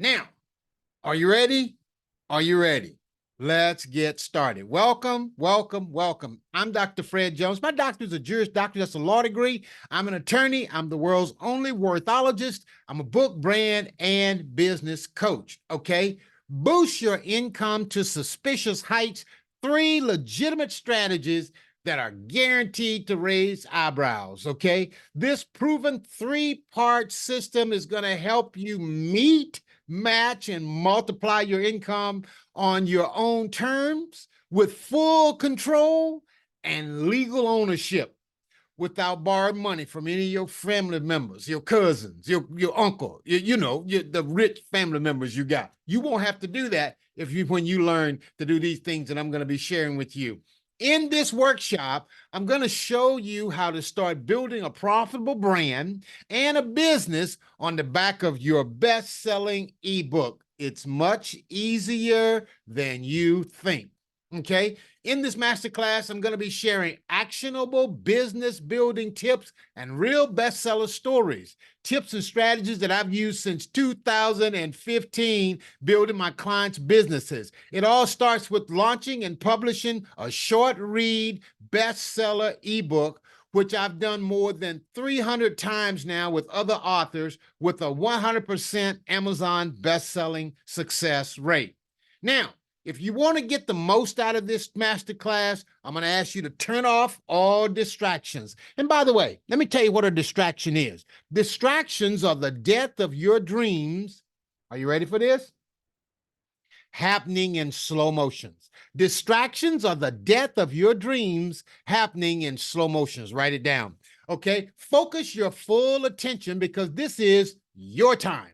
Now, are you ready? Are you ready? Let's get started. Welcome, welcome, welcome. I'm Dr. Fred Jones. My doctor's a Juris Doctor. That's a law degree. I'm an attorney. I'm the world's only worthologist. I'm a book, brand, and business coach. Okay? Boost your income to suspicious heights. 3 legitimate strategies that are guaranteed to raise eyebrows. Okay? This proven 3-part system is going to help you meet, match, and multiply your income on your own terms with full control and legal ownership without borrowed money from any of your family members, your cousins, your uncle, the rich family members you got. You won't have to do that when you learn to do these things that I'm going to be sharing with you. In this workshop, I'm going to show you how to start building a profitable brand and a business on the back of your best-selling ebook. It's much easier than you think. Okay, in this masterclass, I'm going to be sharing actionable business building tips and real bestseller stories, tips and strategies that I've used since 2015 building my clients' businesses. It all starts with launching and publishing a short read bestseller ebook, which I've done more than 300 times now with other authors with a 100% Amazon best-selling success rate. Now, if you want to get the most out of this masterclass, I'm going to ask you to turn off all distractions. And by the way, let me tell you what a distraction is. Distractions are the death of your dreams. Are you ready for this? Happening in slow motions. Distractions are the death of your dreams happening in slow motions. Write it down. Okay? Focus your full attention because this is your time.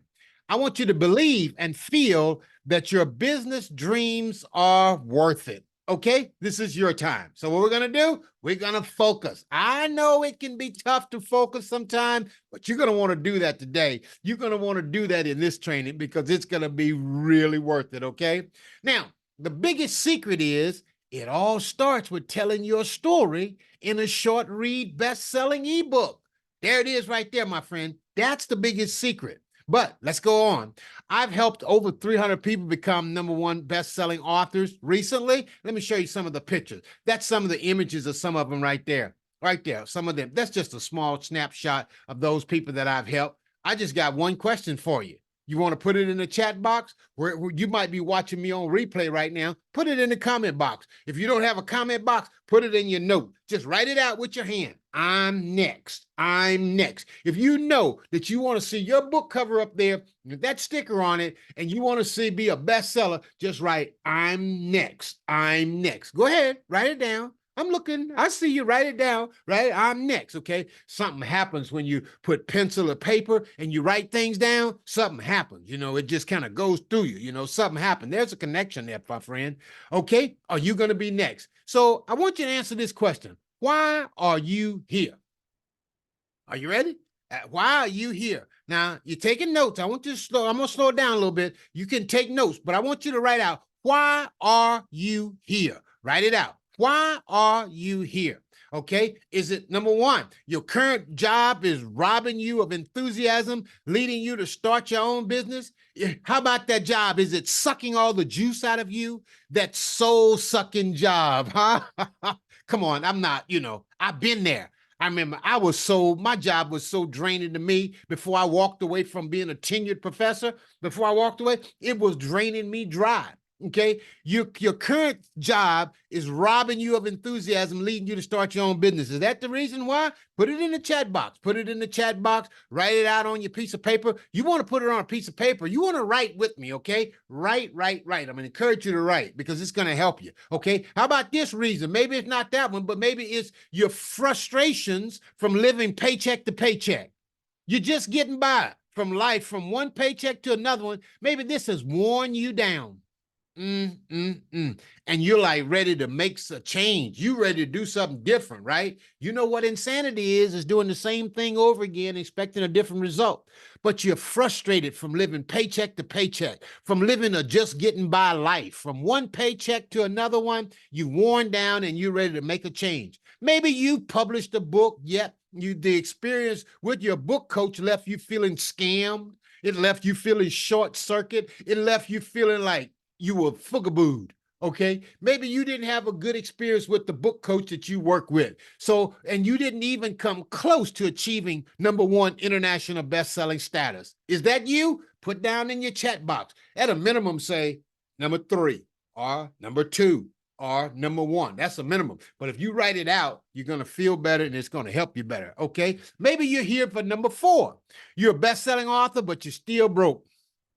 I want you to believe and feel that your business dreams are worth it. Okay? This is your time. So what we're going to do, we're going to focus. I know it can be tough to focus sometimes, but you're going to want to do that today. You're going to want to do that in this training because it's going to be really worth it. Okay? Now, the biggest secret is it all starts with telling your story in a short read best-selling ebook. There it is right there, my friend. That's the biggest secret. But let's go on. I've helped over 300 people become #1 best-selling authors recently. Let me show you some of the pictures. That's some of the images of some of them right there. Right there, some of them. That's just a small snapshot of those people that I've helped. I just got one question for you. You want to put it in the chat box? Where you might be watching me on replay right now. Put it in the comment box. If you don't have a comment box, put it in your note. Just write it out with your hand. I'm next. I'm next. If you know that you want to see your book cover up there with that sticker on it and you want to see be a bestseller, just write, I'm next. I'm next. Go ahead, write it down. I'm looking. I see you. Write it down, right? I'm next, okay? Something happens when you put pencil or paper and you write things down. Something happens. It just kind of goes through you. Something happened. There's a connection there, my friend. Okay? Are you going to be next? So I want you to answer this question. Why are you here? Are you ready? Why are you here? Now, you're taking notes. I want you to slow. I'm going to slow it down a little bit. You can take notes, but I want you to write out, why are you here? Write it out. Why are you here? Okay. Is it #1, your current job is robbing you of enthusiasm, leading you to start your own business? How about that job? Is it sucking all the juice out of you? That soul sucking job, huh? Come on. I'm not, I've been there. I remember my job was so draining to me before I walked away from being a tenured professor. Before I walked away, it was draining me dry. Okay, your current job is robbing you of enthusiasm, leading you to start your own business. Is that the reason why? Put it in the chat box. Put it in the chat box. Write it out on your piece of paper. You want to put it on a piece of paper. You want to write with me, okay? Write. I'm going to encourage you to write because it's going to help you, okay? How about this reason? Maybe it's not that one, but maybe it's your frustrations from living paycheck to paycheck. You're just getting by from life, from one paycheck to another one. Maybe this has worn you down. And you're like ready to make a change. You ready to do something different, right? You know what insanity is doing the same thing over again, expecting a different result. But you're frustrated from living paycheck to paycheck, from living a just getting by life, from one paycheck to another one. You worn down and you're ready to make a change. Maybe you published a book, yet the experience with your book coach left you feeling scammed. It left you feeling short circuit. It left you feeling like you were fugabooed. Okay, maybe you didn't have a good experience with the book coach that you work with. So, and you didn't even come close to achieving #1 international best-selling status. Is that you? Put down in your chat box. At a minimum, say #3 or #2 or #1. That's a minimum. But if you write it out, you're going to feel better and it's going to help you better. Okay, maybe you're here for #4. You're a best-selling author, but you're still broke.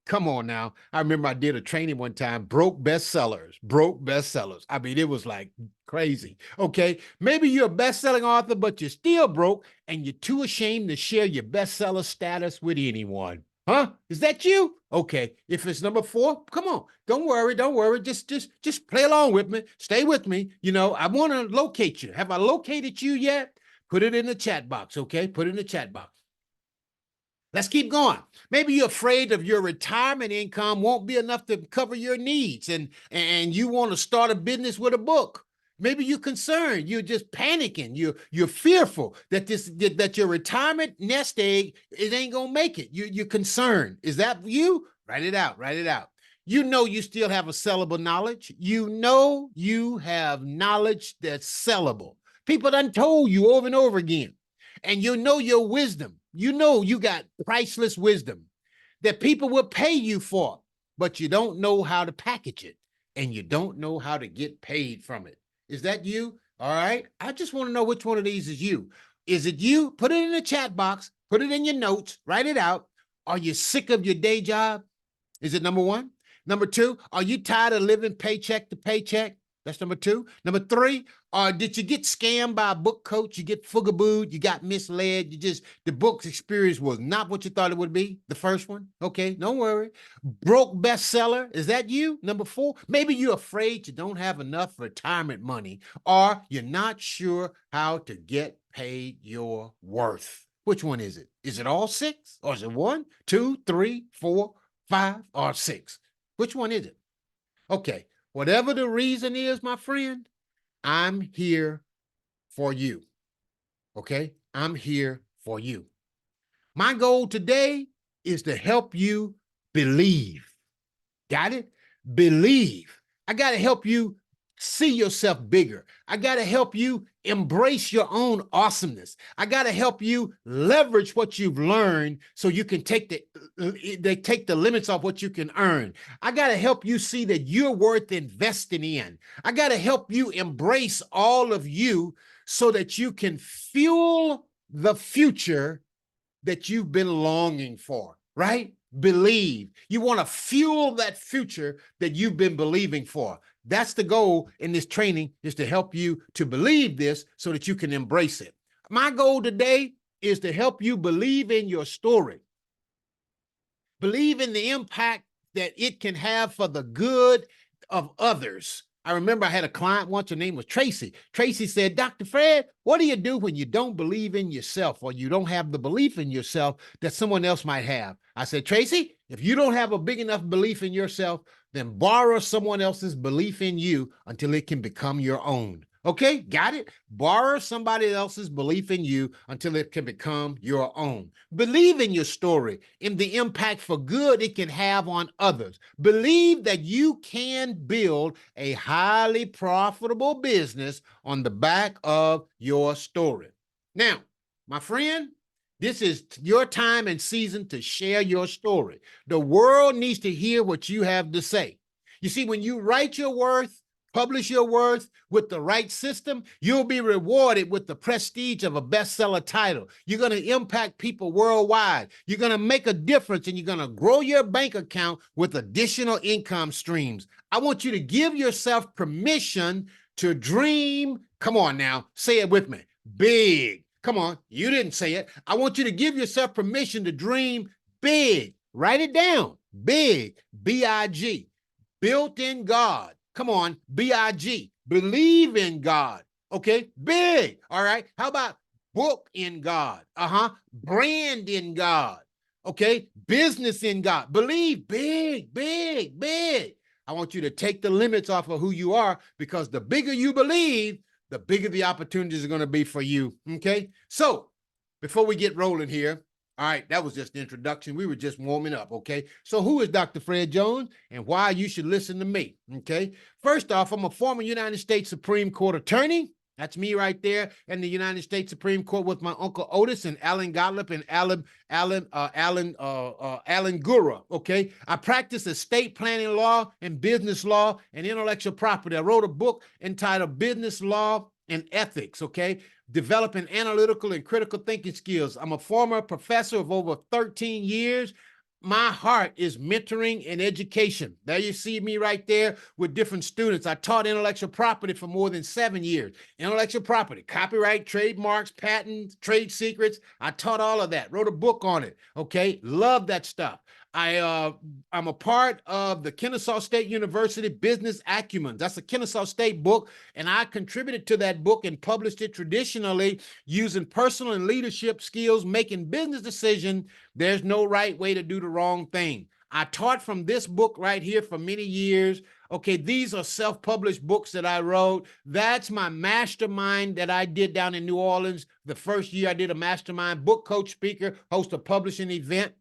Come on now. I remember I did a training one time, broke bestsellers. I mean, it was like crazy. Okay. Maybe you're a best-selling author, but you're still broke and you're too ashamed to share your bestseller status with anyone. Huh? Is that you? Okay. If it's #4, come on. Don't worry. Just play along with me. Stay with me. You know, I want to locate you. Have I located you yet? Put it in the chat box. Okay. Put it in the chat box. Let's keep going. Maybe you're afraid of your retirement income won't be enough to cover your needs and you want to start a business with a book. Maybe you're concerned. You're just panicking. You're fearful that your retirement nest egg, it ain't going to make it. You're concerned. Is that you? Write it out. Write it out. You know you still have a sellable knowledge. You know you have knowledge that's sellable. People done told you over and over again. And you know your wisdom. You know you got priceless wisdom that people will pay you for, but you don't know how to package it and you don't know how to get paid from it. Is that you? All right. I just want to know which one of these is you. Is it you? Put it in the chat box. Put it in your notes. Write it out. Are you sick of your day job? Is it #1? #2, are you tired of living paycheck to paycheck? That's #2. #3, did you get scammed by a book coach? You get fugabooed, you got misled, the book's experience was not what you thought it would be, the first one. Okay, don't worry. Broke bestseller, is that you? #4, maybe you're afraid you don't have enough retirement money, or you're not sure how to get paid your worth. Which one is it? Is it all 6? Or is it 1, 2, 3, 4, 5, or 6? Which one is it? Okay. Whatever the reason is, my friend, I'm here for you. Okay? I'm here for you. My goal today is to help you believe. Got it? Believe. I got to help you see yourself bigger. I got to help you embrace your own awesomeness. I got to help you leverage what you've learned so you can take the limits off what you can earn. I got to help you see that you're worth investing in. I got to help you embrace all of you so that you can fuel the future that you've been longing for, right? Believe. You want to fuel that future that you've been believing for. That's the goal in this training, is to help you to believe this so that you can embrace it. My goal today is to help you believe in your story. Believe in the impact that it can have for the good of others. I remember I had a client once, her name was Tracy. Tracy said, Dr. Fred, what do you do when you don't believe in yourself or you don't have the belief in yourself that someone else might have? I said, Tracy, if you don't have a big enough belief in yourself, then borrow someone else's belief in you until it can become your own. Okay, got it? Borrow somebody else's belief in you until it can become your own. Believe in your story, in the impact for good it can have on others. Believe that you can build a highly profitable business on the back of your story. Now, my friend, this is your time and season to share your story. The world needs to hear what you have to say. You see, when you write your worth, publish your worth with the right system, you'll be rewarded with the prestige of a bestseller title. You're going to impact people worldwide. You're going to make a difference, and you're going to grow your bank account with additional income streams. I want you to give yourself permission to dream. Come on now, say it with me. Big. Come on, you didn't say it. I want you to give yourself permission to dream big. Write it down. Big, B-I-G. Built in God. Come on, B-I-G. Believe in God. Okay, big. All right. How about book in God? Brand in God. Okay, business in God. Believe big, big, big. I want you to take the limits off of who you are, because the bigger you believe, the bigger the opportunities are going to be for you. Okay, so before we get rolling here, All right, that was just the introduction. We were just warming up, okay? So who is Dr. Fred Jones and why you should listen to me, okay? First off, I'm a former United States Supreme Court attorney. That's me right there in the United States Supreme Court with my uncle Otis and Alan Gottlieb and Alan Gura. Okay, I practice estate planning law and business law and intellectual property. I wrote a book entitled Business Law and Ethics. Okay, developing analytical and critical thinking skills. I'm a former professor of over 13 years. My heart is mentoring and education. There you see me right there with different students. I taught intellectual property for more than 7 years. Intellectual property, copyright, trademarks, patents, trade secrets. I taught all of that, wrote a book on it. Okay, love that stuff. I'm a part of the Kennesaw State University Business Acumen. That's a Kennesaw State book, and I contributed to that book and published it traditionally using personal and leadership skills, making business decisions. There's no right way to do the wrong thing. I taught from this book right here for many years. Okay, these are self-published books that I wrote. That's my mastermind that I did down in New Orleans. The first year I did a mastermind, book coach, speaker, host a publishing event.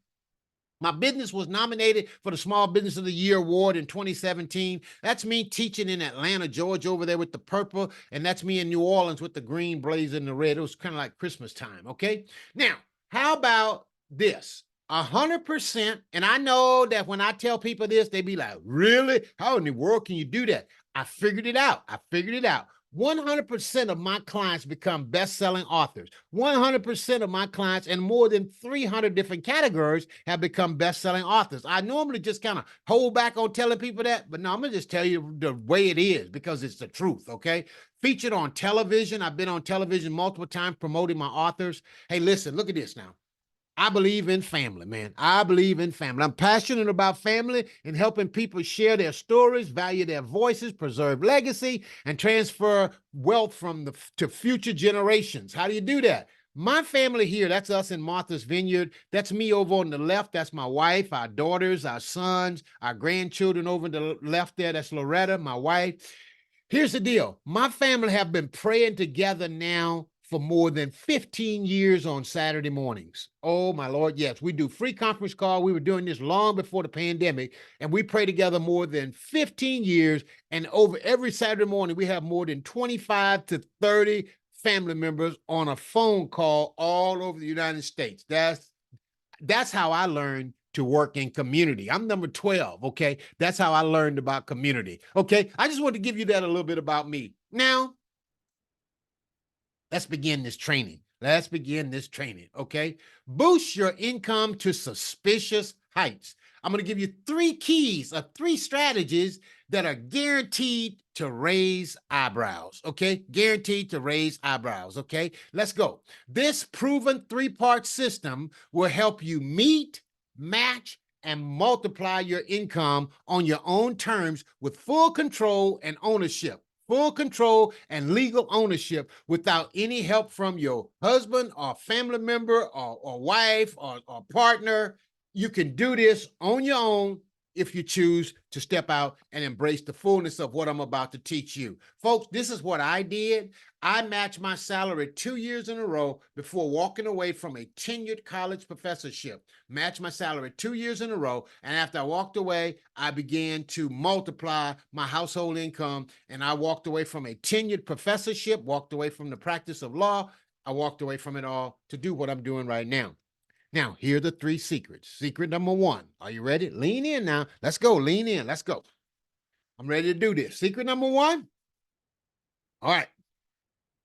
My business was nominated for the Small Business of the Year award in 2017. That's me teaching in Atlanta, Georgia, over there with the purple, and that's me in New Orleans with the green blazing the red. It was kind of like Christmas time, okay? Now, how about this? 100%, and I know that when I tell people this, they be like, really? How in the world can you do that? I figured it out. 100% of my clients become best-selling authors. 100% of my clients in more than 300 different categories have become best-selling authors. I normally just kind of hold back on telling people that, but no, I'm going to just tell you the way it is because it's the truth, okay? Featured on television. I've been on television multiple times promoting my authors. Hey, listen, look at this now. I believe in family, man. I believe in family. I'm passionate about family and helping people share their stories, value their voices, preserve legacy, and transfer wealth to future generations. How do you do that? My family here, that's us in Martha's Vineyard. That's me over on the left. That's my wife, our daughters, our sons, our grandchildren over on the left there. That's Loretta, my wife. Here's the deal. My family have been praying together now for more than 15 years on Saturday mornings. Oh, my Lord, yes. We do free conference call. We were doing this long before the pandemic, and we pray together more than 15 years, and over every Saturday morning, we have more than 25 to 30 family members on a phone call all over the United States. That's how I learned to work in community. I'm number 12, okay? That's how I learned about community, okay? I just want to give you that a little bit about me. Now, let's begin this training. Okay? Boost your income to suspicious heights. I'm going to give you 3 keys of 3 strategies that are guaranteed to raise eyebrows, okay? Guaranteed to raise eyebrows, okay? Let's go. This proven 3-part system will help you meet, match, and multiply your income on your own terms with full control and ownership. Full control and legal ownership without any help from your husband or family member or wife or partner. You can do this on your own if you choose to step out and embrace the fullness of what I'm about to teach you. Folks, this is what I did. I matched my salary 2 years in a row before walking away from a tenured college professorship. Matched my salary 2 years in a row, and after I walked away, I began to multiply my household income, and I walked away from a tenured professorship, walked away from the practice of law. I walked away from it all to do what I'm doing right now. Now, here are the 3 secrets. Secret number 1. Are you ready? Lean in now. Let's go. Lean in. Let's go. I'm ready to do this. Secret number 1. All right.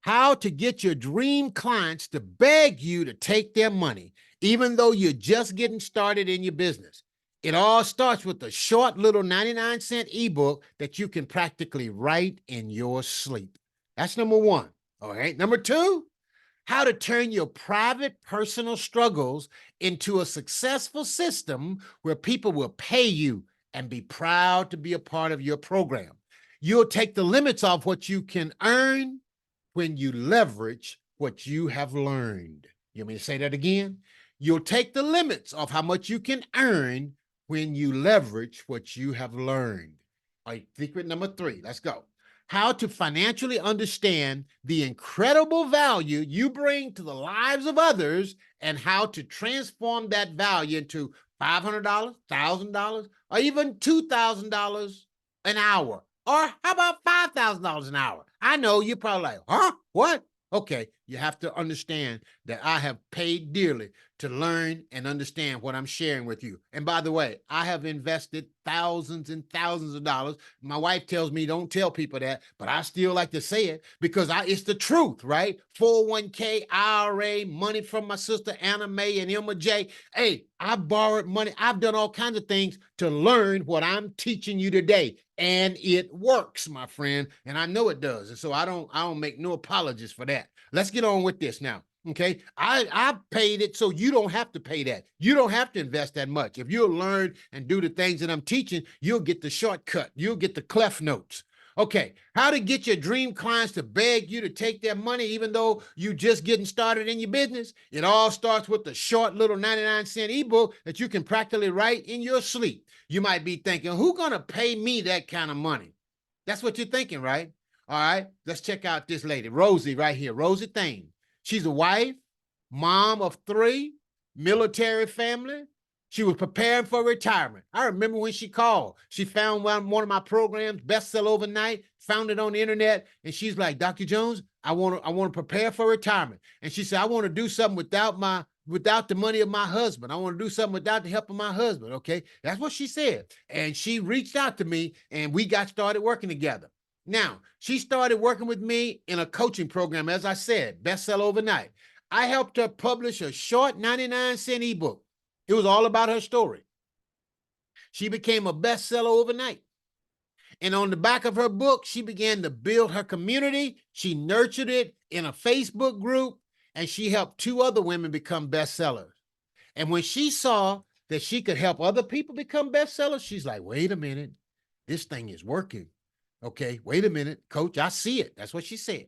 How to get your dream clients to beg you to take their money, even though you're just getting started in your business. It all starts with a short little 99-cent ebook that you can practically write in your sleep. That's number 1. All right. Number 2. How to turn your private personal struggles into a successful system where people will pay you and be proud to be a part of your program. You'll take the limits off what you can earn when you leverage what you have learned. You want me to say that again? You'll take the limits of how much you can earn when you leverage what you have learned. All right, secret number 3. Let's go. how to financially understand the incredible value you bring to the lives of others and how to transform that value into $500, $1,000, or even $2,000 an hour. Or how about $5,000 an hour? I know you're probably like, huh? What? Okay, you have to understand that I have paid dearly to learn and understand what I'm sharing with you. And by the way, I have invested thousands and thousands of dollars. My wife tells me don't tell people that, but I still like to say it because it's the truth, right? 401k, IRA, money from my sister Anna Mae and Emma J. Hey, I borrowed money. I've done all kinds of things to learn what I'm teaching you today. And it works, my friend. And I know it does. And so I don't make no apologies for that. Let's get on with this now. Okay, I paid it so you don't have to pay that. You don't have to invest that much. If you'll learn and do the things that I'm teaching, you'll get the shortcut. You'll get the Clef Notes. Okay, how to get your dream clients to beg you to take their money even though you just getting started in your business. It all starts with the short little 99-cent ebook that you can practically write in your sleep. You might be thinking, who's going to pay me that kind of money? That's what you're thinking, right? All right, let's check out this lady, Rosie, right here, Rosie Thane. She's a wife, mom of 3, military family. She was preparing for retirement. I remember when she called. She found one of my programs, Bestseller Overnight, found it on the internet, and she's like, Dr. Jones, I want to prepare for retirement. And she said, I want to do something without the money of my husband. I want to do something without the help of my husband. Okay, that's what she said. And she reached out to me, and we got started working together. Now, she started working with me in a coaching program, as I said, Bestseller Overnight. I helped her publish a short 99-cent ebook. It was all about her story. She became a bestseller overnight. And on the back of her book, she began to build her community. She nurtured it in a Facebook group, and she helped 2 other women become bestsellers. And when she saw that she could help other people become bestsellers, she's like, wait a minute, this thing is working. Okay, wait a minute, coach, I see it. That's what she said.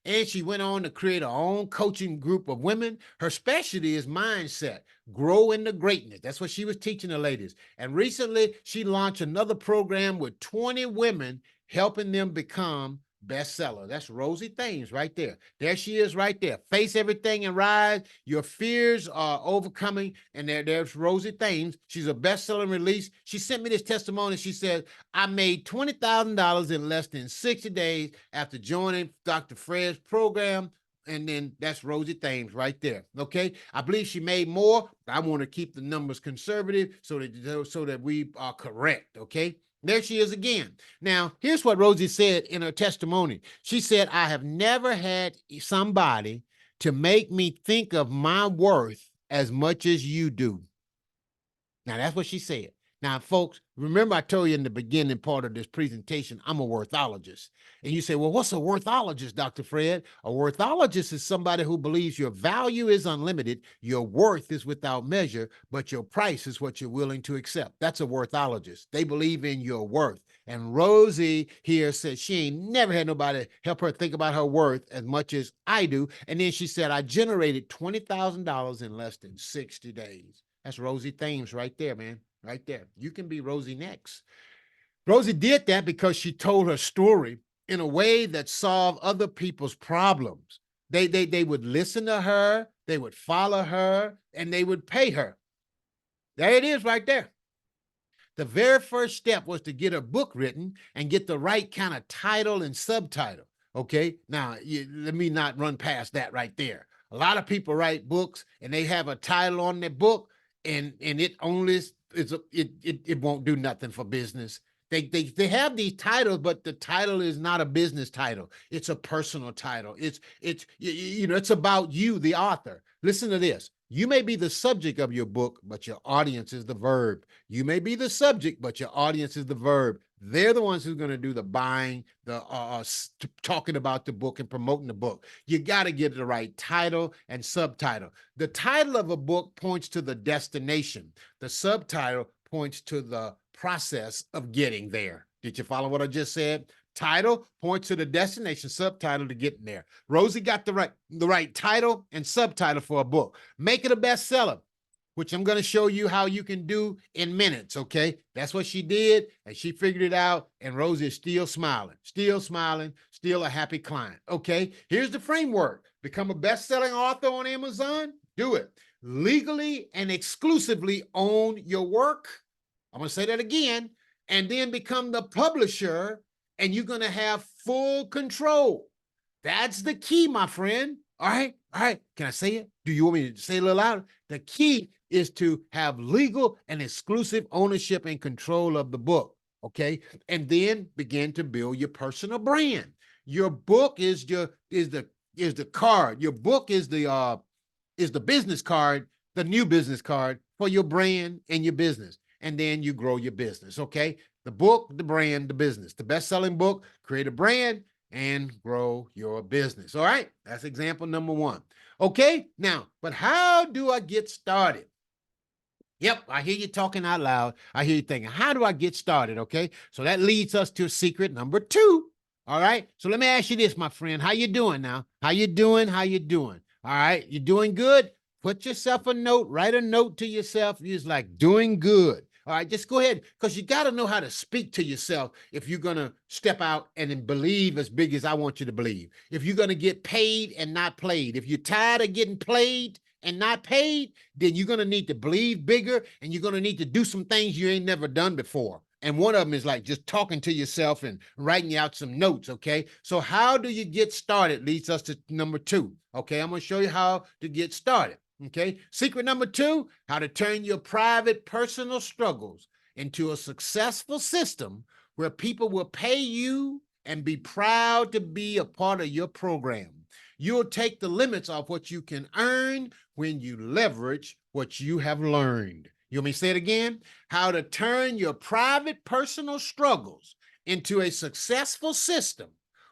And she went on to create her own coaching group of women. Her specialty is mindset, grow into greatness. That's what she was teaching the ladies. And recently, she launched another program with 20 women, helping them become bestseller. That's Rosie Thames right there. There she is right there. Face everything and rise. Your fears are overcoming. And there's Rosie Thames. She's a bestseller release. She sent me this testimony. She said, I made $20,000 in less than 60 days after joining Dr. Fred's program. And then that's Rosie Thames right there. Okay. I believe she made more. I want to keep the numbers conservative so that we are correct. Okay. There she is again. Now, here's what Rosie said in her testimony. She said, I have never had somebody to make me think of my worth as much as you do. Now, that's what she said. Now, folks, remember I told you in the beginning part of this presentation, I'm a worthologist. And you say, well, what's a worthologist, Dr. Fred? A worthologist is somebody who believes your value is unlimited, your worth is without measure, but your price is what you're willing to accept. That's a worthologist. They believe in your worth. And Rosie here said she ain't never had nobody help her think about her worth as much as I do. And then she said, I generated $20,000 in less than 60 days. That's Rosie Thames right there, man. Right there. You can be Rosie next. Rosie did that because she told her story in a way that solved other people's problems. They would listen to her, they would follow her, and they would pay her. There it is right there. The very first step was to get a book written and get the right kind of title and subtitle. Okay, now let me not run past that right there. A lot of people write books and they have a title on their book, and it only it won't do nothing for business. They have these titles, but the title is not a business title. It's a personal title. It's about you, the author. Listen to this. You may be the subject of your book, but your audience is the verb. You may be the subject, but your audience is the verb. They're the ones who's going to do the buying, the talking about the book and promoting the book. You got to get the right title and subtitle. The title of a book points to the destination. The subtitle points to the process of getting there. Did you follow what I just said? Title points to the destination, subtitle to getting there. Rosie got the right title and subtitle for a book. Make it a bestseller. which I'm going to show you how you can do in minutes, okay? That's what she did, and she figured it out, and Rosie is still smiling, still a happy client, okay? Here's the framework. Become a best-selling author on Amazon? Do it. Legally and exclusively own your work. I'm going to say that again. And then become the publisher, and you're going to have full control. That's the key, my friend. All right. All right. Can I say it? Do you want me to say it a little louder? The key is to have legal and exclusive ownership and control of the book. Okay. And then begin to build your personal brand. Your book is the card. Your book is the business card, the new business card for your brand and your business. And then you grow your business. Okay. The book, the brand, the business. The best-selling book, create a brand, and grow your business. All right, that's example number one. Okay, now, but how do I get started? Yep, I hear you talking out loud. I hear you thinking, how do I get started? Okay, so that leads us to secret number two. All right, so let me ask you this, my friend. How you doing now? How you doing? How you doing? All right, you doing good? Put yourself a note, write a note to yourself. You're like, doing good. All right, just go ahead, because you got to know how to speak to yourself if you're going to step out and then believe as big as I want you to believe. If you're going to get paid and not played, if you're tired of getting played and not paid, then you're going to need to believe bigger, and you're going to need to do some things you ain't never done before. And one of them is like just talking to yourself and writing out some notes, okay? So how do you get started leads us to number two, okay? I'm going to show you how to get started. Okay. Secret number two, how to turn your private personal struggles into a successful system where people will pay you and be proud to be a part of your program. You'll take the limits off what you can earn when you leverage what you have learned. You want me to say it again? How to turn your private personal struggles into a successful system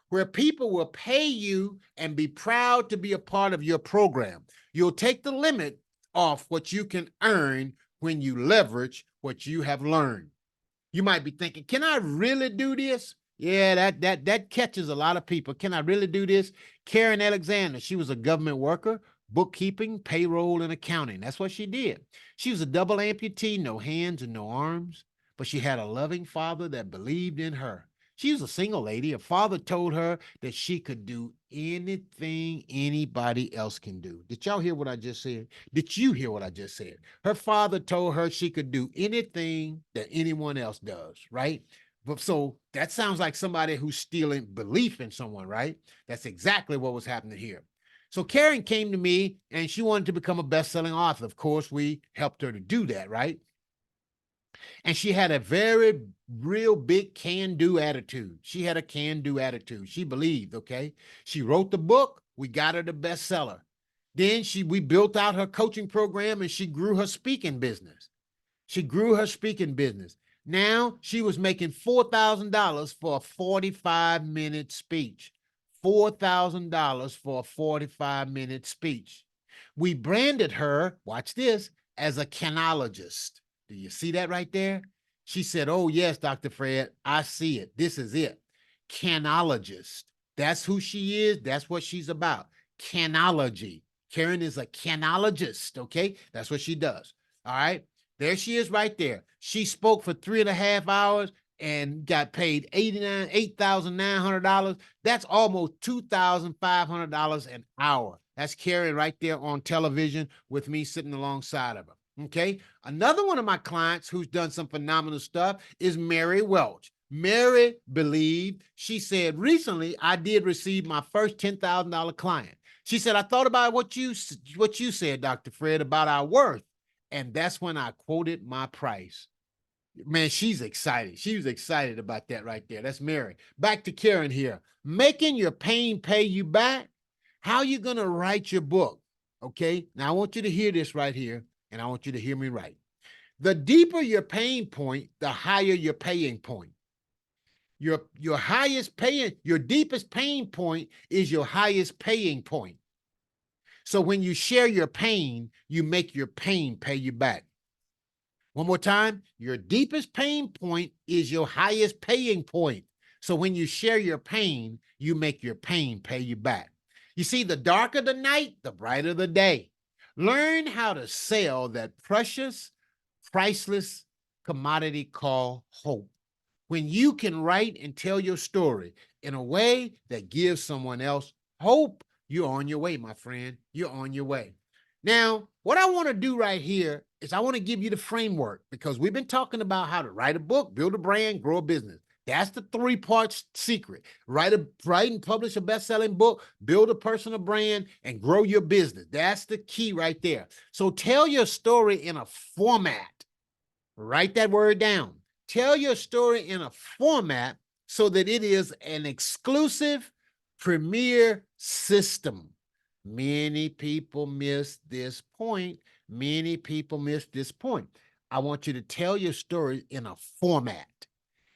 where people will pay you and be proud to be a part of your program. You'll take the limit off what you can earn when you leverage what you have learned. You might be thinking, can I really do this? Yeah, that catches a lot of people. Can I really do this? Karen Alexander, she was a government worker, bookkeeping, payroll, and accounting. That's what she did. She was a double amputee, no hands and no arms, but she had a loving father that believed in her. She was a single lady. Her father told her that she could do anything anybody else can do. Did y'all hear what I just said? Did you hear what I just said? Her father told her she could do anything that anyone else does, right? But so that sounds like somebody who's stealing belief in someone, right? That's exactly what was happening here. So Karen came to me and she wanted to become a best-selling author. Of course, we helped her to do that, right? And she had a very real big can-do attitude. She had a can-do attitude. She believed, okay? She wrote the book. We got her the bestseller. Then we built out her coaching program, and she grew her speaking business. Now she was making $4,000 for a 45-minute speech. $4,000 for a 45-minute speech. We branded her, watch this, as a canologist. Do you see that right there? She said, oh, yes, Dr. Fred, I see it. This is it. Canologist. That's who she is. That's what she's about. Canology. Karen is a canologist, okay? That's what she does. All right? There she is right there. She spoke for 3.5 hours and got paid $8,900. That's almost $2,500 an hour. That's Karen right there on television with me sitting alongside of her. Okay. Another one of my clients who's done some phenomenal stuff is Mary Welch. Mary believed, she said, recently I did receive my first $10,000 client. She said, I thought about what you said, Dr. Fred, about our worth. And that's when I quoted my price. Man, she's excited. She was excited about that right there. That's Mary. Back to Karen here. Making your pain pay you back. How are you going to write your book? Okay. Now I want you to hear this right here. And I want you to hear me right. The deeper your pain point, the higher your paying point. Your deepest pain point is your highest paying point. So when you share your pain, you make your pain pay you back. One more time, your deepest pain point is your highest paying point. So when you share your pain, you make your pain pay you back. You see, the darker the night, the brighter the day. Learn how to sell that precious, priceless commodity called hope. When you can write and tell your story in a way that gives someone else hope, you're on your way, my friend. You're on your way. Now, what I want to do right here is I want to give you the framework because we've been talking about how to write a book, build a brand, grow a business. That's the 3 parts secret. Write and publish a best-selling book, build a personal brand, and grow your business. That's the key right there. So tell your story in a format. Write that word down. Tell your story in a format so that it is an exclusive premier system. Many people miss this point. Many people miss this point. I want you to tell your story in a format.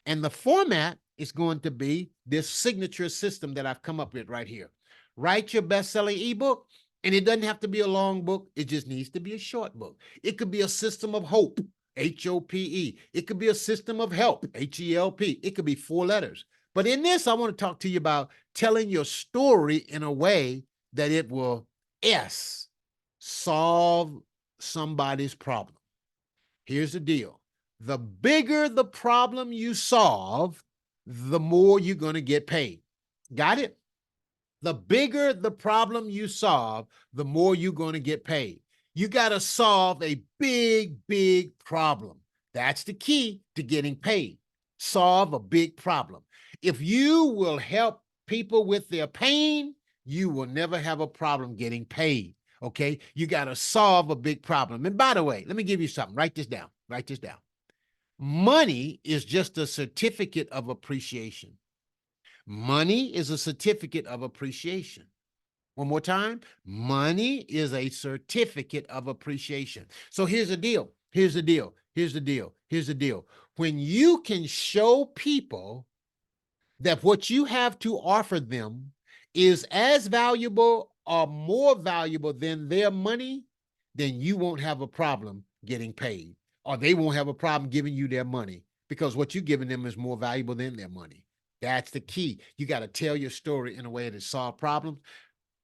And the format is going to be this signature system that I've come up with right here. Write your best-selling ebook, and it doesn't have to be a long book. It just needs to be a short book. It could be a system of hope, HOPE. It could be a system of help, HELP. It could be 4 letters. But in this, I want to talk to you about telling your story in a way that it will solve somebody's problem. Here's the deal. The bigger the problem you solve, the more you're going to get paid. Got it? The bigger the problem you solve, the more you're going to get paid. You got to solve a big, big problem. That's the key to getting paid. Solve a big problem. If you will help people with their pain, you will never have a problem getting paid. Okay? You got to solve a big problem. And by the way, let me give you something. Write this down. Write this down. Money is just a certificate of appreciation. Money is a certificate of appreciation. One more time. Money is a certificate of appreciation. So here's the deal. Here's the deal. Here's the deal. Here's the deal. When you can show people that what you have to offer them is as valuable or more valuable than their money, then you won't have a problem getting paid, or they won't have a problem giving you their money because what you're giving them is more valuable than their money. That's the key. You got to tell your story in a way that solves problems.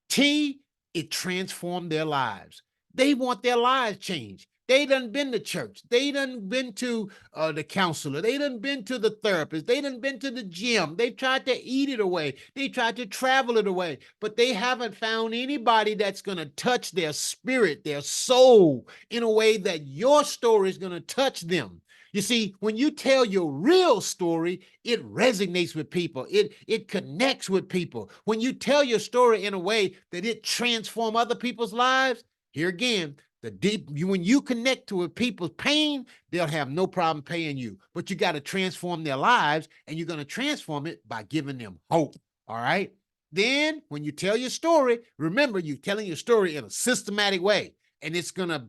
T, it transformed their lives. They want their lives changed. They done been to church. They done been to the counselor. They done been to the therapist. They done been to the gym. They've tried to eat it away. They tried to travel it away, but they haven't found anybody that's going to touch their spirit, their soul in a way that your story is going to touch them. You see, when you tell your real story, it resonates with people. It connects with people. When you tell your story in a way that it transforms other people's lives, here again, when you connect to people's pain, they'll have no problem paying you. But you got to transform their lives, and you're going to transform it by giving them hope. All right? Then, when you tell your story, remember you're telling your story in a systematic way, and it's going to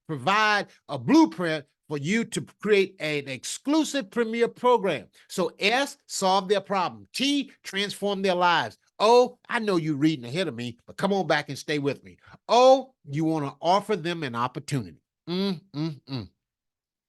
provide a blueprint for you to create an exclusive premier program. So S, solve their problem. T, transform their lives. O, I know you're reading ahead of me, but come on back and stay with me. O, you want to offer them an opportunity.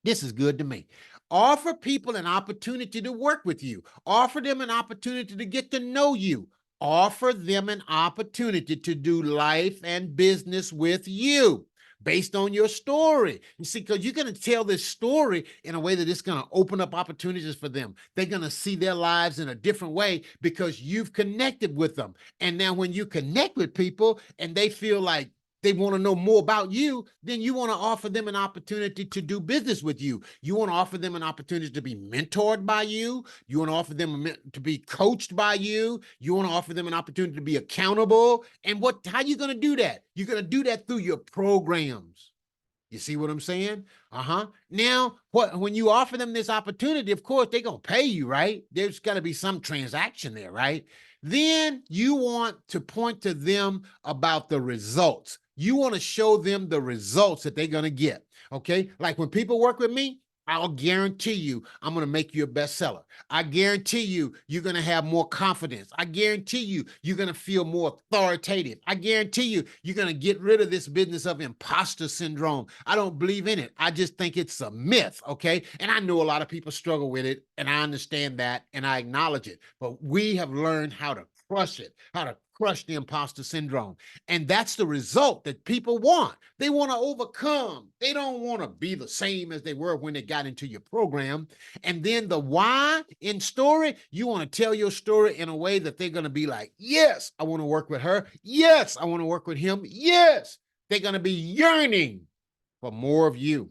This is good to me. Offer people an opportunity to work with you. Offer them an opportunity to get to know you. Offer them an opportunity to do life and business with you based on your story. You see, because you're going to tell this story in a way that it's going to open up opportunities for them. They're going to see their lives in a different way because you've connected with them. And now when you connect with people and they feel like they want to know more about you, then you want to offer them an opportunity to do business with you. You want to offer them an opportunity to be mentored by you. You want to offer them to be coached by you. You want to offer them an opportunity to be accountable. And how are you going to do that? You're going to do that through your programs. You see what I'm saying? Now, when you offer them this opportunity, of course, they're going to pay you, right? There's got to be some transaction there, right? Then you want to point to them about the results. You want to show them the results that they're going to get, okay? Like when people work with me, I'll guarantee you I'm going to make you a bestseller. I guarantee you you're going to have more confidence. I guarantee you you're going to feel more authoritative. I guarantee you you're going to get rid of this business of imposter syndrome. I don't believe in it. I just think it's a myth, okay? And I know a lot of people struggle with it, and I understand that, and I acknowledge it. But we have learned how to crush it, how to crush the imposter syndrome. And that's the result that people want. They want to overcome. They don't want to be the same as they were when they got into your program. And then the why in story, you want to tell your story in a way that they're going to be like, yes, I want to work with her. Yes, I want to work with him. Yes, they're going to be yearning for more of you.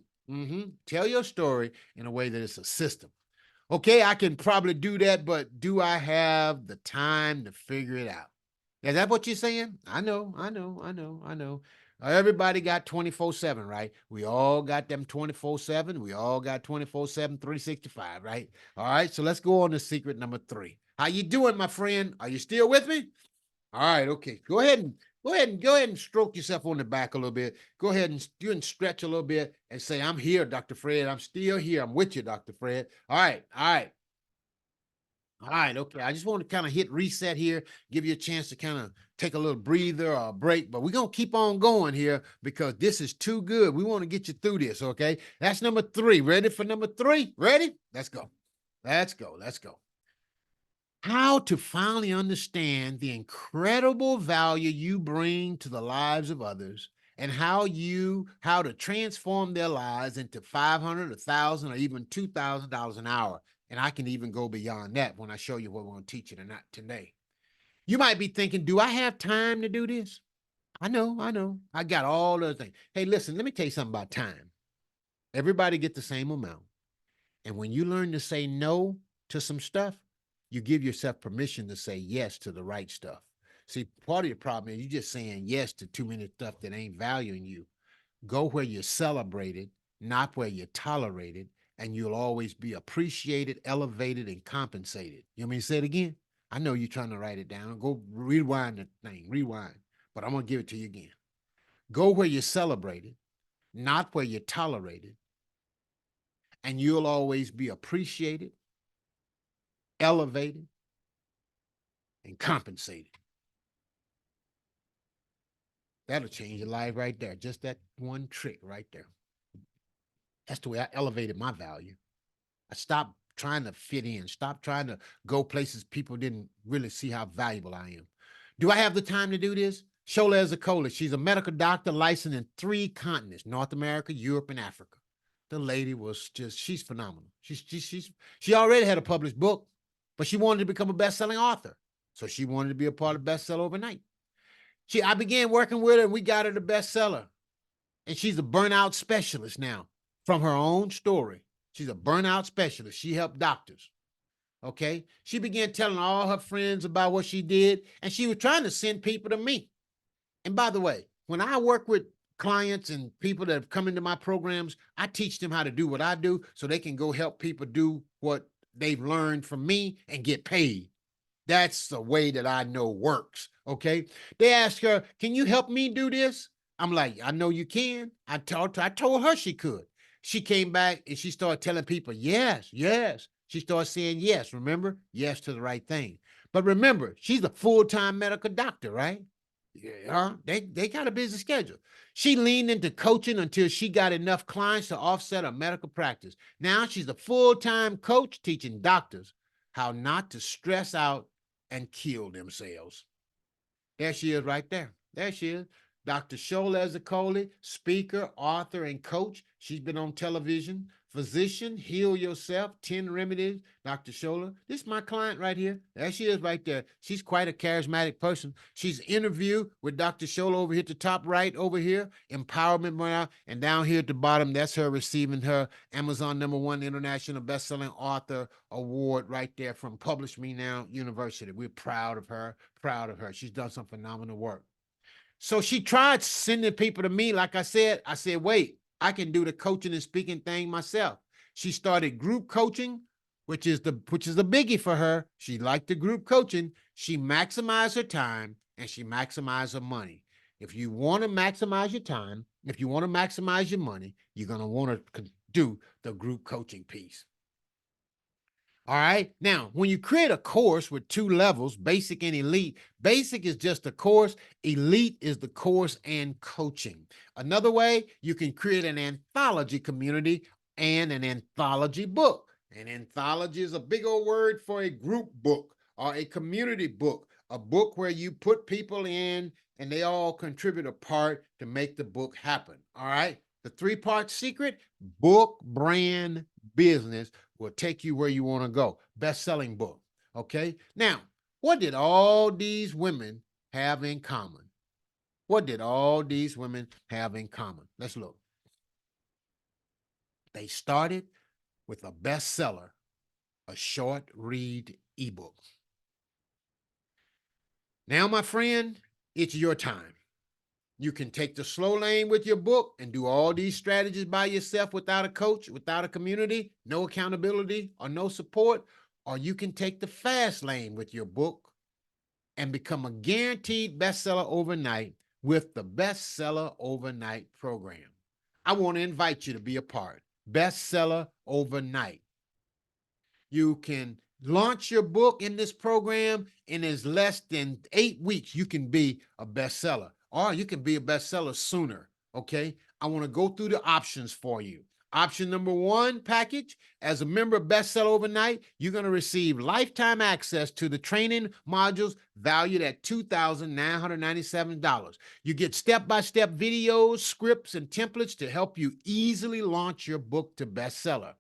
Tell your story in a way that it's a system. Okay, I can probably do that, but do I have the time to figure it out? Is that what you're saying? I know. Everybody got 24/7, right? We all got them 24/7. We all got 24/7, 365, right? All right, so let's go on to secret number 3. How you doing, my friend? Are you still with me? All right, okay. Go ahead and stroke yourself on the back a little bit. Go ahead and stretch a little bit and say, I'm here, Dr. Fred. I'm still here. I'm with you, Dr. Fred. All right. Okay. I just want to kind of hit reset here, give you a chance to kind of take a little breather or a break, but we're going to keep on going here because this is too good. We want to get you through this, okay? That's number 3. Ready for number 3? Ready? Let's go. How to finally understand the incredible value you bring to the lives of others and how to transform their lives into $500, $1,000, or even $2,000 an hour. And I can even go beyond that when I show you what we're going to teach you today. You might be thinking, do I have time to do this? I know. I got all those things. Hey, listen, let me tell you something about time. Everybody get the same amount. And when you learn to say no to some stuff, you give yourself permission to say yes to the right stuff. See, part of your problem is you're just saying yes to too many stuff that ain't valuing you. Go where you're celebrated, not where you're tolerated, and you'll always be appreciated, elevated, and compensated. You want me to say it again? I know you're trying to write it down. Go rewind the thing, but I'm going to give it to you again. Go where you're celebrated, not where you're tolerated, and you'll always be appreciated, elevated, and compensated. That'll change your life right there. Just that one trick right there. That's the way I elevated my value. I stopped trying to fit in, stopped trying to go places people didn't really see how valuable I am. Do I have the time to do this? Shola Ezekola, she's a medical doctor licensed in 3 continents, North America, Europe, and Africa. The lady was she's phenomenal. She already had a published book, but she wanted to become a best-selling author. So she wanted to be a part of bestseller overnight. I began working with her and we got her the bestseller. And she's a burnout specialist now from her own story. She's a burnout specialist. She helped doctors. Okay. She began telling all her friends about what she did, and she was trying to send people to me. And by the way, when I work with clients and people that have come into my programs, I teach them how to do what I do so they can go help people do what they've learned from me and get paid. That's the way that I know works. Okay. They asked her, can you help me do this? I'm like, I know you can. I told her she could. She came back and she started telling people, yes. She started saying yes. Remember? Yes to the right thing. But remember, she's a full-time medical doctor, right? Yeah, they got a busy schedule. She leaned into coaching until she got enough clients to offset her medical practice. Now she's a full-time coach teaching doctors how not to stress out and kill themselves. There she is right there. There she is. Dr. Shola Ezekola, speaker, author, and coach. She's been on television. Physician, Heal Yourself, 10 Remedies. Dr. Shola, this is my client right here. There she is right there. She's quite a charismatic person. She's interviewed with Dr. Shola over here at the top right over here, Empowerment Morale, and down here at the bottom, that's her receiving her Amazon #1 International Bestselling Author Award right there from Publish Me Now University. We're proud of her. She's done some phenomenal work. So she tried sending people to me. Like I said, wait, I can do the coaching and speaking thing myself. She started group coaching, which is the biggie for her. She liked the group coaching. She maximized her time and she maximized her money. If you want to maximize your time, if you want to maximize your money, you're going to want to do the group coaching piece. All right. Now, when you create a course with 2 levels, basic and elite, basic is just a course. Elite is the course and coaching. Another way, you can create an anthology community and an anthology book. An anthology is a big old word for a group book or a community book A book where you put people in and they all contribute a part to make the book happen. All right. The 3-part secret: book, brand, business will take you where you want to go. Best-selling book. Okay. Now, what did all these women have in common? What did all these women have in common? Let's look. They started with a bestseller, a short read ebook. Now, my friend, it's your time. You can take the slow lane with your book and do all these strategies by yourself without a coach, without a community, no accountability, or no support. Or you can take the fast lane with your book and become a guaranteed bestseller overnight with the Bestseller Overnight program. I want to invite you to be a part. Bestseller Overnight. You can launch your book in this program in as less than 8 weeks. You can be a bestseller, or you can be a bestseller sooner. Okay. I want to go through the options for you. Option number 1 package: as a member of Bestseller Overnight, you're going to receive lifetime access to the training modules valued at $2,997. You get step-by-step videos, scripts, and templates to help you easily launch your book to bestseller.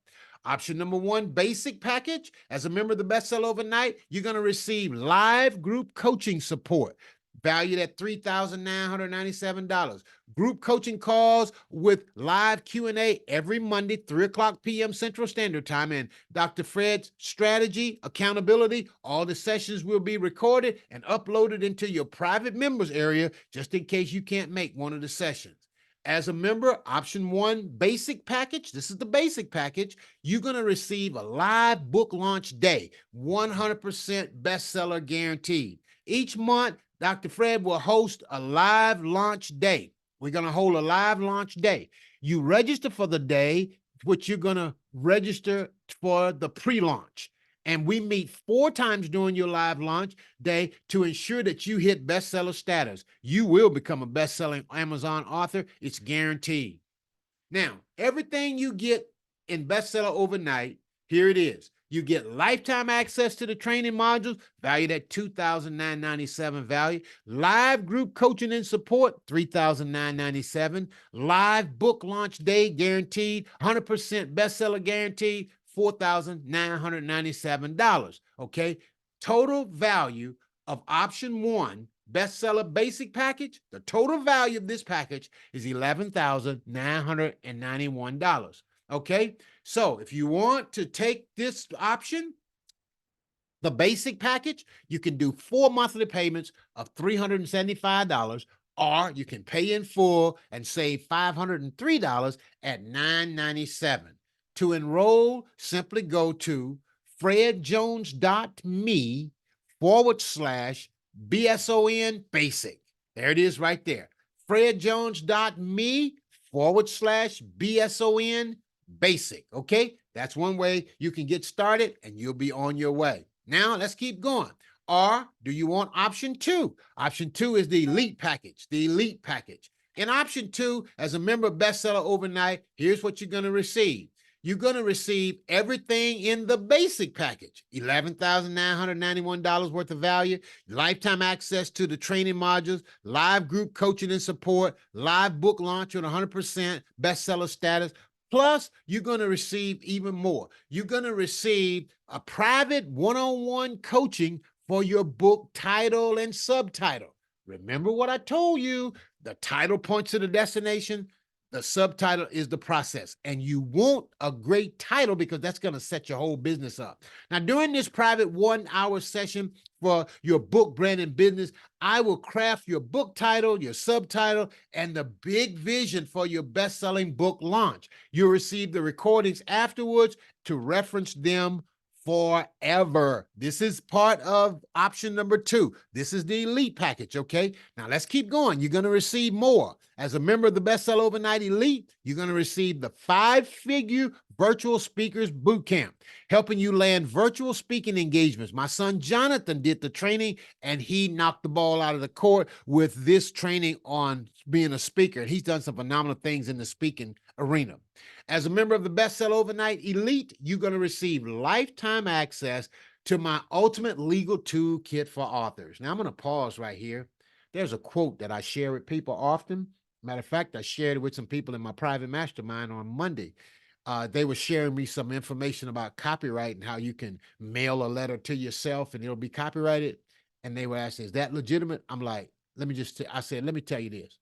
Option number 1, basic package: as a member of the Bestseller Overnight, you're going to receive live group coaching support valued at $3,997. Group coaching calls with live Q&A every Monday, 3:00 p.m. Central Standard Time, and Dr. Fred's strategy, accountability. All the sessions will be recorded and uploaded into your private members area just in case you can't make one of the sessions. As a member, option 1, basic package. This is the basic package. You're going to receive a live book launch day, 100% bestseller guaranteed. Each month, Dr. Fred will host a live launch day. We're going to hold a live launch day. You register for the day, which you're going to register for the pre-launch. And we meet 4 times during your live launch day to ensure that you hit bestseller status. You will become a best-selling Amazon author. It's guaranteed. Now, everything you get in Bestseller Overnight, here it is. You get lifetime access to the training modules valued at $2,997 value, live group coaching and support, $3,997, live book launch day guaranteed, 100% bestseller guaranteed, $4,997. Okay. Total value of option 1, bestseller basic package, the total value of this package is $11,991. Okay. So if you want to take this option, the basic package, you can do 4 monthly payments of $375, or you can pay in full and save $503 at $997. To enroll, simply go to fredjones.me/BSON basic. There it is right there. fredjones.me/BSON basic. Okay. That's one way you can get started and you'll be on your way. Now let's keep going. Or do you want option 2? Option 2 is the elite package. The elite package. In option 2, as a member of Bestseller Overnight, here's what you're going to receive. You're going to receive everything in the basic package: $11,991 worth of value, lifetime access to the training modules, live group coaching and support, live book launch on 100% bestseller status. Plus, you're going to receive even more. You're going to receive a private one-on-one coaching for your book title and subtitle. Remember what I told you: the title points to the destination, the subtitle is the process. And you want a great title because that's going to set your whole business up. Now, during this private 1-hour session for your book, brand, and business, I will craft your book title, your subtitle, and the big vision for your best-selling book launch. You'll receive the recordings afterwards to reference them forever. This is part of option number 2. This is the elite package. Okay. Now let's keep going. You're going to receive more. As a member of the Bestseller Overnight Elite, you're going to receive the 5-figure virtual speakers bootcamp, helping you land virtual speaking engagements. My son Jonathan did the training and he knocked the ball out of the court with this training on being a speaker. He's done some phenomenal things in the speaking arena. As a member of the Bestseller Overnight Elite, you're going to receive lifetime access to my ultimate legal toolkit for authors. Now, I'm going to pause right here. There's a quote that I share with people often. Matter of fact, I shared it with some people in my private mastermind on Monday. They were sharing me some information about copyright and how you can mail a letter to yourself and it'll be copyrighted. And they were asking, is that legitimate? I'm like, I said, let me tell you this.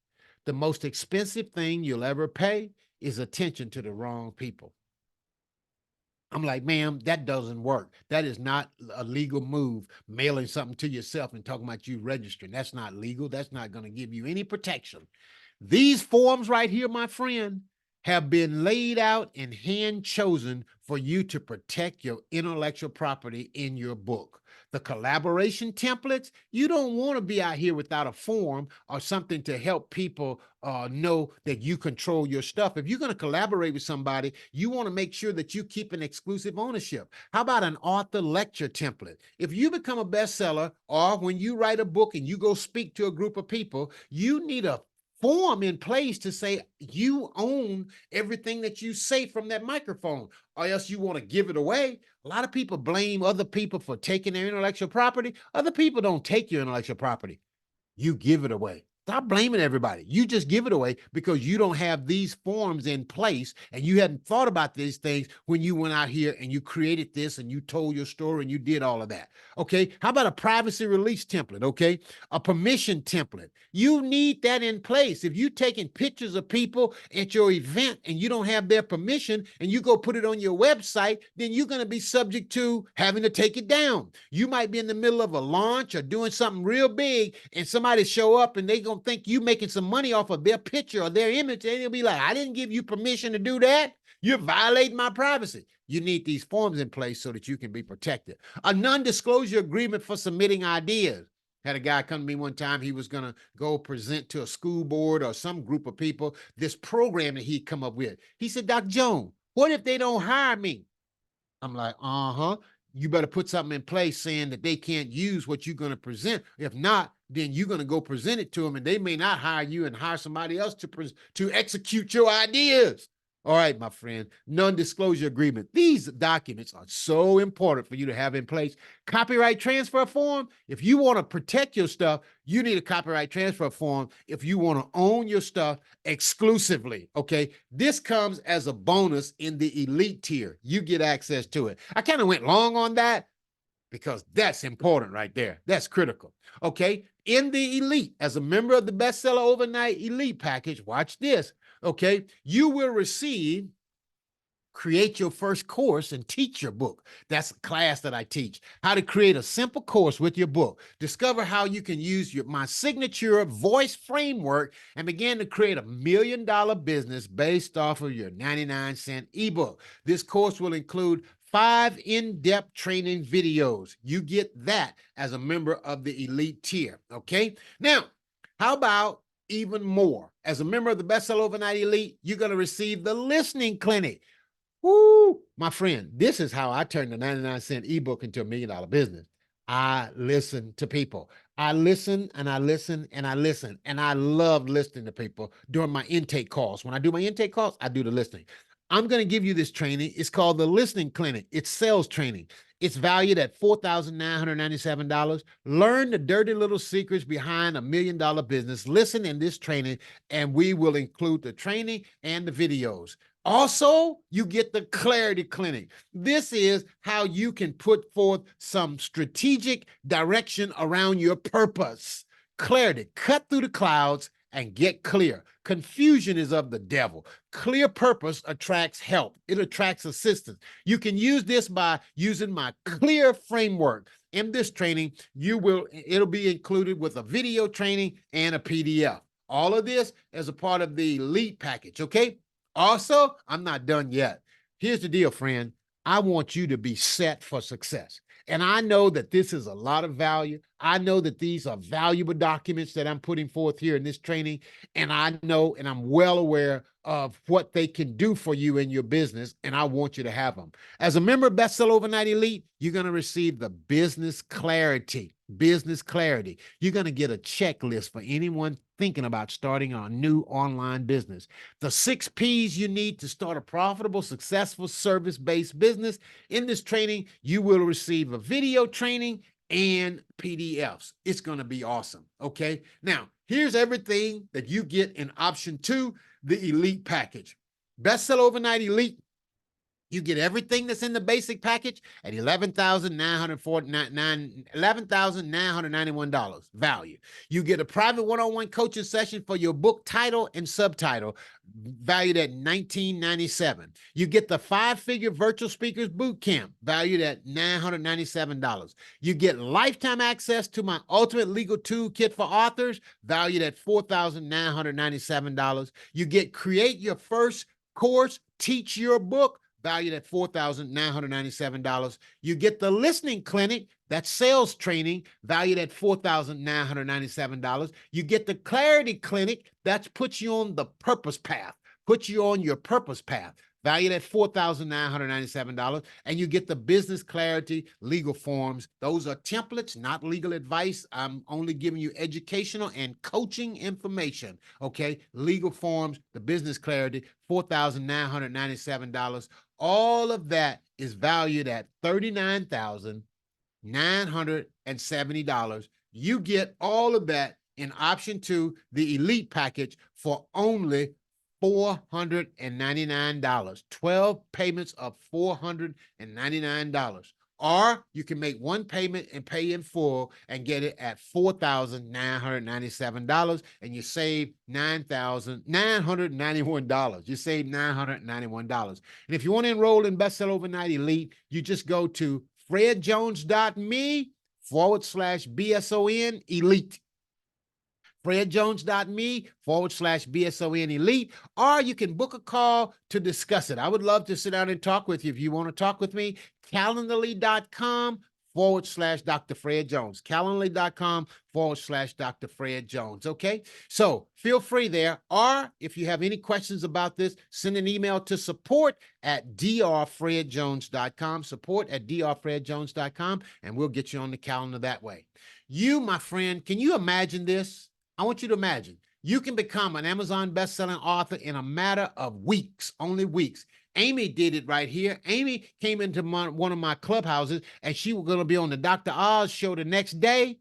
The most expensive thing you'll ever pay is attention to the wrong people. I'm like, ma'am, that doesn't work. That is not a legal move, mailing something to yourself and talking about you registering. That's not legal. That's not going to give you any protection. These forms right here, my friend, have been laid out and hand chosen for you to protect your intellectual property in your book. The collaboration templates, you don't want to be out here without a form or something to help people know that you control your stuff. If you're going to collaborate with somebody, you want to make sure that you keep an exclusive ownership. How about an author lecture template? If you become a bestseller or when you write a book and you go speak to a group of people, you need a form in place to say you own everything that you say from that microphone, or else you want to give it away. A lot of people blame other people for taking their intellectual property. Other people don't take your intellectual property. You give it away. Stop blaming everybody. You just give it away because you don't have these forms in place and you hadn't thought about these things when you went out here and you created this and you told your story and you did all of that. Okay. How about a privacy release template? Okay. A permission template. You need that in place. If you're taking pictures of people at your event and you don't have their permission and you go put it on your website, then you're going to be subject to having to take it down. You might be in the middle of a launch or doing something real big and somebody show up and they go think you making some money off of their picture or their image, and they'll be like, I didn't give you permission to do that. You're violating my privacy. You need these forms in place so that you can be protected. A non-disclosure agreement for submitting ideas. Had a guy come to me one time. He was going to go present to a school board or some group of people this program that he'd come up with. He said, Dr. Jones, what if they don't hire me? I'm like, you better put something in place saying that they can't use what you're going to present. If not, then you're going to go present it to them and they may not hire you and hire somebody else to execute your ideas. All right, my friend, non-disclosure agreement. These documents are so important for you to have in place. Copyright transfer form. If you want to protect your stuff, you need a copyright transfer form if you want to own your stuff exclusively, okay? This comes as a bonus in the elite tier. You get access to it. I kind of went long on that because that's important right there. That's critical, okay? In the elite, as a member of the Bestseller Overnight Elite package, watch this, okay? You will receive Create Your First Course and Teach Your Book. That's a class that I teach. How to create a simple course with your book. Discover how you can use my signature voice framework and begin to create $1 million business based off of your 99-cent ebook. This course will include 5 in-depth training videos. You get that as a member of the elite tier, okay? Now, how about even more? As a member of the Bestseller Overnight Elite, you're going to receive the listening clinic. Woo, my friend, this is how I turned the 99-cent ebook into $1 million business. I listen to people. I listen and I listen and I listen. And I love listening to people during my intake calls. When I do my intake calls, I do the listening. I'm going to give you this training. It's called the Listening Clinic. It's sales training. It's valued at $4,997. Learn the dirty little secrets behind $1 million business. Listen in this training, and we will include the training and the videos. Also, you get the Clarity Clinic. This is how you can put forth some strategic direction around your purpose. Clarity, cut through the clouds and get clear. Confusion is of the devil. Clear purpose attracts help. It attracts assistance. You can use this by using my clear framework. In this training, it'll be included with a video training and a PDF. All of this as a part of the elite package, okay? Also, I'm not done yet. Here's the deal, friend. I want you to be set for success. And I know that this is a lot of value. I know that these are valuable documents that I'm putting forth here in this training. And I know and I'm well aware of what they can do for you in your business. And I want you to have them. As a member of Bestseller Overnight Elite, you're going to receive the business clarity. Business clarity. You're going to get a checklist for anyone thinking about starting a new online business. The 6 P's you need to start a profitable, successful service-based business. In this training, you will receive a video training and PDFs. It's going to be awesome. Okay. Now, here's everything that you get in option 2, the elite package. Bestseller Overnight Elite. You get everything that's in the basic package at $11,991 value. You get a private one-on-one coaching session for your book title and subtitle valued at $19.97. You get the 5-figure virtual speakers boot camp valued at $997. You get lifetime access to my ultimate legal toolkit for authors valued at $4,997. You get create your first course, teach your book valued at $4,997. You get the listening clinic, that's sales training, valued at $4,997. You get the clarity clinic, that puts you on the purpose path, puts you on your purpose path, valued at $4,997. And you get the business clarity legal forms. Those are templates, not legal advice. I'm only giving you educational and coaching information. Okay, legal forms, the business clarity, $4,997. All of that is valued at $39,970. You get all of that in option 2, the elite package, for only $499, 12 payments of $499. Or you can make one payment and pay in full and get it at $4,997, and you save $9,991. You save $991. And if you want to enroll in Bestseller Overnight Elite, you just go to fredjones.me/BSON Elite. fredjones.me/BSON Elite, or you can book a call to discuss it. I would love to sit down and talk with you. If you want to talk with me, calendly.com/Dr. Fred Jones. Calendly.com/Dr. Fred Jones. Okay. So feel free there. Or if you have any questions about this, send an email to support@drfredjones.com, support@drfredjones.com, and we'll get you on the calendar that way. You, my friend, can you imagine this? I want you to imagine you can become an Amazon best-selling author in a matter of weeks, only weeks. Amy did it right here. Amy came into one of my clubhouses, and she was going to be on the Dr. Oz show the next day,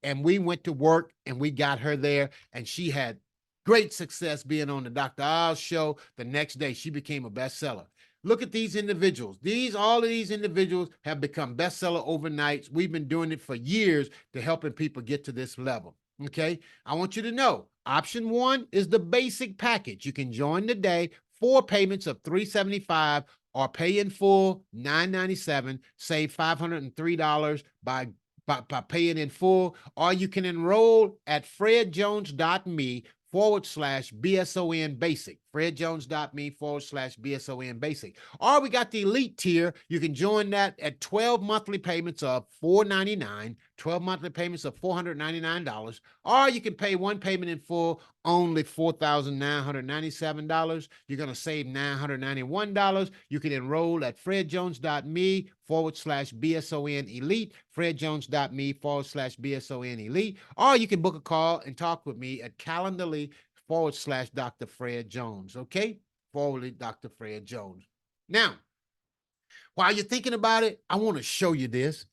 and we went to work, and we got her there, and she had great success being on the Dr. Oz show. The next day, she became a bestseller. Look at these individuals. All of these individuals have become bestseller overnights. We've been doing it for years to helping people get to this level. Okay. I want you to know option 1 is the basic package. You can join today, 4 payments of $375, or pay in full $997, save $503 by paying in full, or you can enroll at fredjones.me/BSON basic, fredjones.me/BSON basic. Or we got the elite tier. You can join that at 12 monthly payments of $499, 12 monthly payments of $499, or you can pay one payment in full, only $4,997. You're going to save $991. You can enroll at fredjones.me/BSON elite, fredjones.me/BSON elite, or you can book a call and talk with me at Calendly/Dr. Fred Jones. Okay? /Dr. Fred Jones. Now, while you're thinking about it, I want to show you this,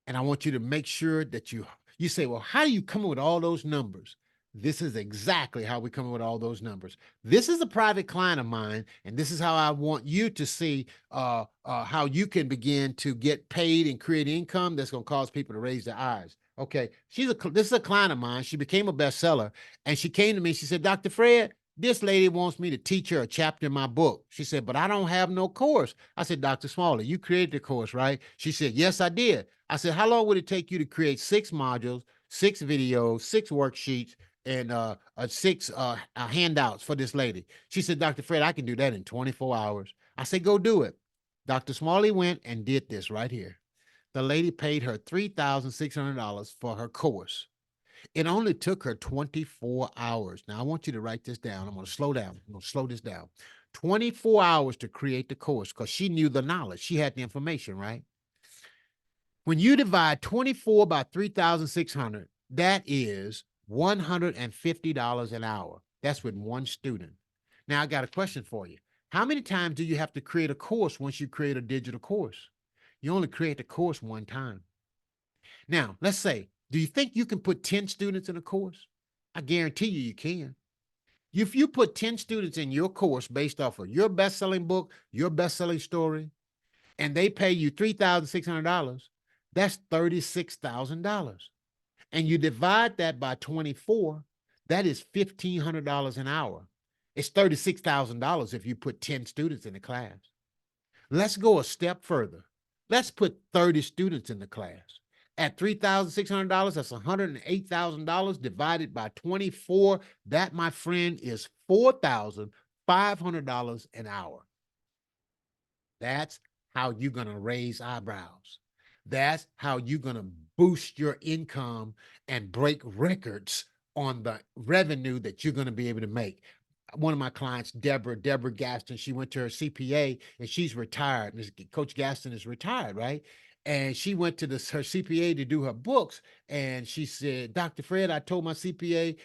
and I want you to make sure that you say, well, how do you come up with all those numbers? This is exactly how we come up with all those numbers. This is a private client of mine, and this is how I want you to see how you can begin to get paid and create income that's going to cause people to raise their eyes. Okay, this is a client of mine. She became a bestseller, and she came to me. She said, Dr. Fred, this lady wants me to teach her a chapter in my book. She said, but I don't have no course. I said, Dr. Smalley, you created the course, right? She said, yes, I did. I said, how long would it take you to create 6 modules, 6 videos, 6 worksheets, and 6 handouts for this lady? She said, Dr. Fred, I can do that in 24 hours. I said, go do it. Dr. Smalley went and did this right here. The lady paid her $3,600 for her course. It only took her 24 hours. Now, I want you to write this down. I'm going to slow down. I'm going to slow this down. 24 hours to create the course because she knew the knowledge. She had the information, right? When you divide 24 by 3,600, that is $150 an hour. That's with one student. Now, I got a question for you. How many times do you have to create a course once you create a digital course? You only create the course one time. Now, let's say, do you think you can put 10 students in a course? I guarantee you can. If you put 10 students in your course based off of your best-selling book, your best-selling story, and they pay you $3,600, that's $36,000. And you divide that by 24, that is $1,500 an hour. It's $36,000 if you put 10 students in the class. Let's go a step further. Let's put 30 students in the class. At $3,600, that's $108,000 divided by 24. That, my friend, is $4,500 an hour. That's how you're going to raise eyebrows. That's how you're going to boost your income and break records on the revenue that you're going to be able to make. One of my clients, Deborah Gaston, she went to her CPA and she's retired. Coach Gaston is retired, right? And she went to her CPA to do her books. And she said, Dr. Fred, I told my CPA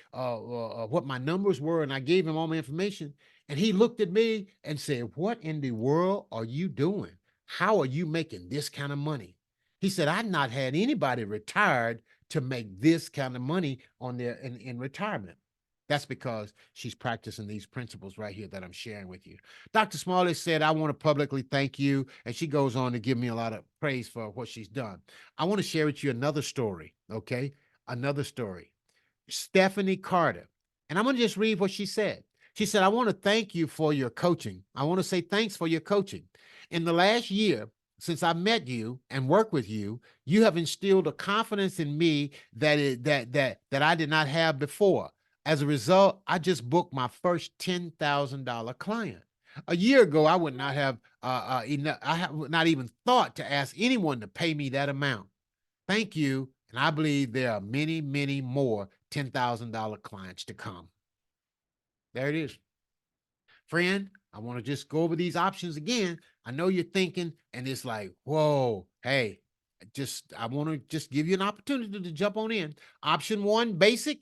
what my numbers were and I gave him all my information. And he looked at me and said, what in the world are you doing? How are you making this kind of money? He said, I've not had anybody retired to make this kind of money on their in retirement. That's because she's practicing these principles right here that I'm sharing with you. Dr. Smalley said, I want to publicly thank you. And she goes on to give me a lot of praise for what she's done. I want to share with you another story, okay? Another story. Stephanie Carter. And I'm going to just read what she said. She said, I want to thank you for your coaching. I want to say thanks for your coaching. In the last year, since I met you and worked with you, you have instilled a confidence in me that I did not have before. As a result, I just booked my first $10,000 client. A year ago, I would not have enough. I have not even thought to ask anyone to pay me that amount. Thank you, and I believe there are many, many more $10,000 clients to come. There it is. Friend, I want to just go over these options again. I know you're thinking, and it's like, whoa, hey, I want to just give you an opportunity to jump on in. Option one, basic.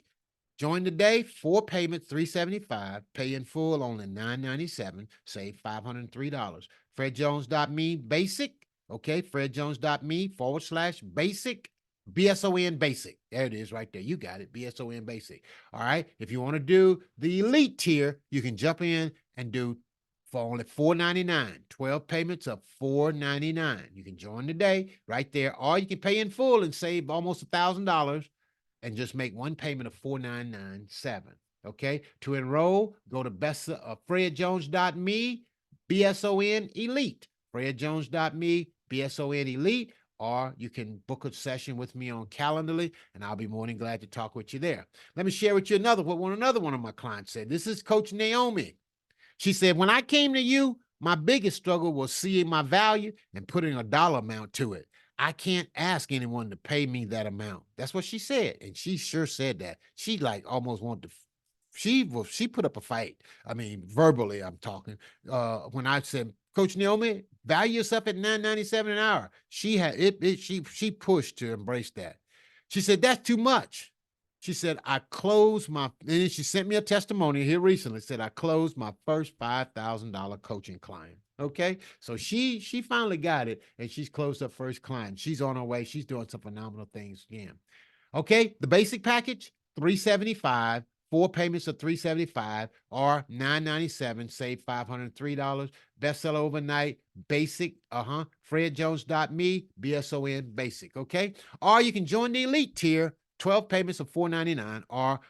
Join today, 4 payments, $375, pay in full only $997, save $503. FredJones.me basic, okay, FredJones.me/basic, BSON basic. There it is right there. You got it, BSON basic. All right, if you want to do the elite tier, you can jump in and do for only $499, 12 payments of $499. You can join today right there, or you can pay in full and save almost $1,000 and just make one payment of $4,997. Okay. To enroll, go to FredJones.me, BSON Elite. FredJones.me, BSON Elite. Or you can book a session with me on Calendly, and I'll be more than glad to talk with you there. Let me share with you another one of my clients said. This is Coach Naomi. She said, when I came to you, my biggest struggle was seeing my value and putting a dollar amount to it. I can't ask anyone to pay me that amount. That's what she said. And she sure said that. She like almost wanted to, she put up a fight. I mean, verbally, I'm talking. When I said, Coach Naomi, value yourself at $997 an hour. She had she pushed to embrace that. She said, that's too much. She said, I closed my, and she sent me a testimony here recently, said I closed my first $5,000 coaching client. Okay. So she finally got it and she's closed her first client. She's on her way. She's doing some phenomenal things again. Okay. The basic package, $375, 4 payments of $375 or $997, save $503. Bestseller overnight, basic, FredJones.me, BSON basic. Okay. Or you can join the elite tier, 12 payments of $499 or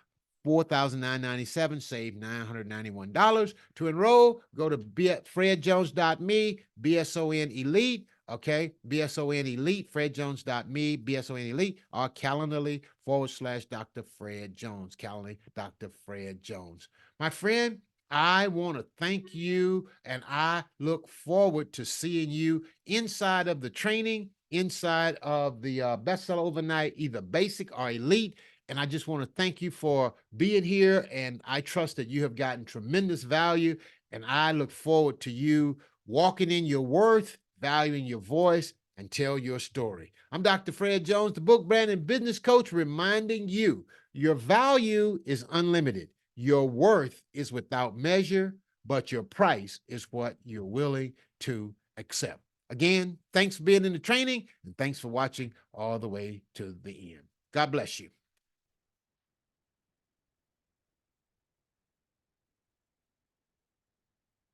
$4,997, save $991. To enroll, go to FredJones.me, BSON Elite, okay, BSON Elite, FredJones.me, BSON Elite, or Calendly /Dr. Fred Jones, Calendly Dr. Fred Jones. My friend, I want to thank you, and I look forward to seeing you inside of the training, inside of the bestseller overnight, either basic or elite. And I just want to thank you for being here. And I trust that you have gotten tremendous value. And I look forward to you walking in your worth, valuing your voice, and tell your story. I'm Dr. Fred Jones, the book brand and business coach, reminding you your value is unlimited. Your worth is without measure, but your price is what you're willing to accept. Again, thanks for being in the training, and thanks for watching all the way to the end. God bless you.